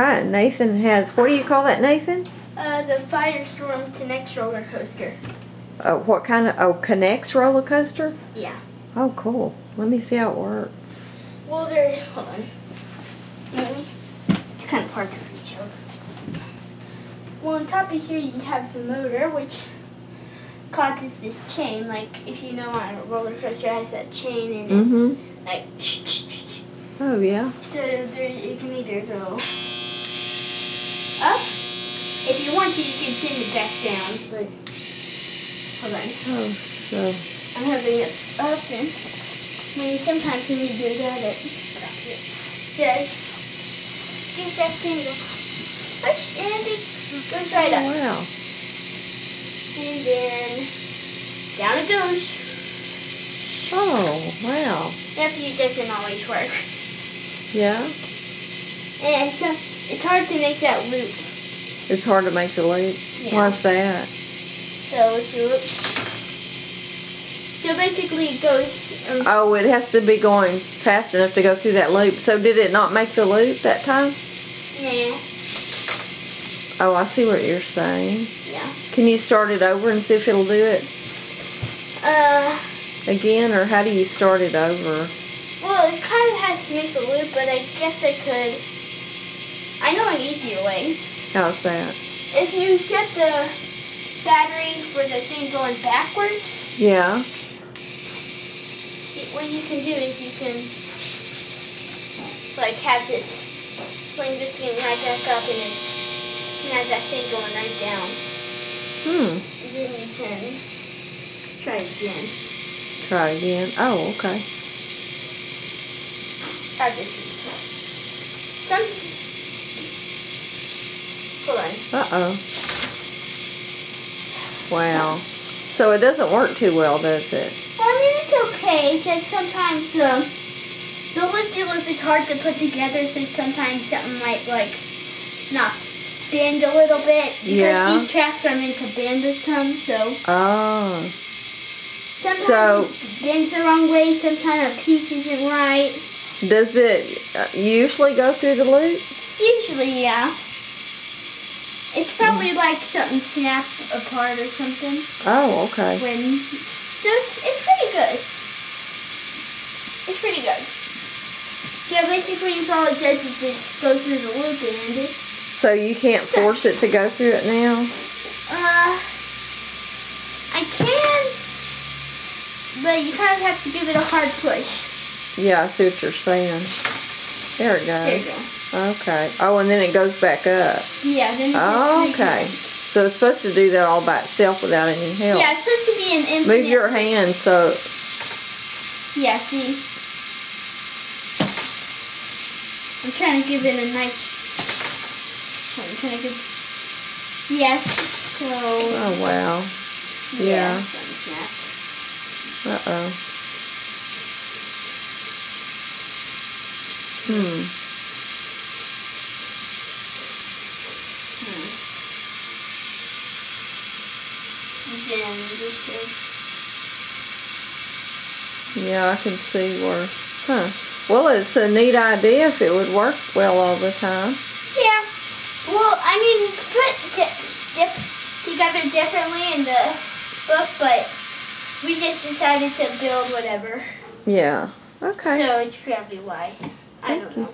Alright, Nathan has, what do you call that, Nathan? The Firestorm Knex roller coaster. What kind of, Knex roller coaster? Yeah. Oh, cool. Let me see how it works. Well, hold on. Maybe. It's kind of hard to reach over. Well, on top of here you have the motor, which causes this chain. Like, if you know on a roller coaster, it has that chain in it. Mm-hmm. Like, oh, yeah. so it can either go up. If you want to, you can send it back down. But hold on. Oh, so. I'm having it up, and sometimes when you do that, it just gives that thing a push, and it goes right up. Wow. And then down it goes. Oh, wow. After it doesn't always work. Yeah? And so it's hard to make that loop. It's hard to make the loop? Yeah. Why's that? So basically it goes... oh, it has to be going fast enough to go through that loop. So did it not make the loop that time? Yeah. Oh, I see what you're saying. Yeah. Can you start it over and see if it'll do it? Again, or how do you start it over? Well, it kind of has to make the loop, but I guess I could... I know an easier way. How's that? If you set the battery for the thing going backwards... Yeah. What you can do is you can, like, have this, sling this thing right back up, and then have that thing going right down. And then you can try it again. Try again. Oh, okay. Try this. Hold on. Uh-oh. Wow. So it doesn't work too well, does it? Well, I mean, it's okay. It's just sometimes the loop is hard to put together, so sometimes something might, like, not bend a little bit. Because these tracks are meant to bend or some, so... Oh. Sometimes it bends the wrong way, sometimes a piece isn't right. Does it usually go through the loop? Usually, yeah. It's probably like something snapped apart or something. Oh, okay. So it's pretty good. It's pretty good. Yeah, basically all it does is it goes through the loop and end it. So you can't force it to go through it now? I can, but you kind of have to give it a hard push. Yeah, I see what you're saying. There it goes. There you go. Okay. Oh, and then it goes back up. Yeah, then it okay. So it's supposed to do that all by itself without any help. Yeah, it's supposed to be an infinite. Move your hand so... Yeah, see? I'm trying to give it a nice... Yes, so... Oh, wow. Yeah. Uh-oh. Yeah, I can see where... Well, it's a neat idea if it would work well all the time. Yeah. Well, I mean, it's put together differently in the book, but we just decided to build whatever. Yeah. Okay. So it's probably why. I don't know.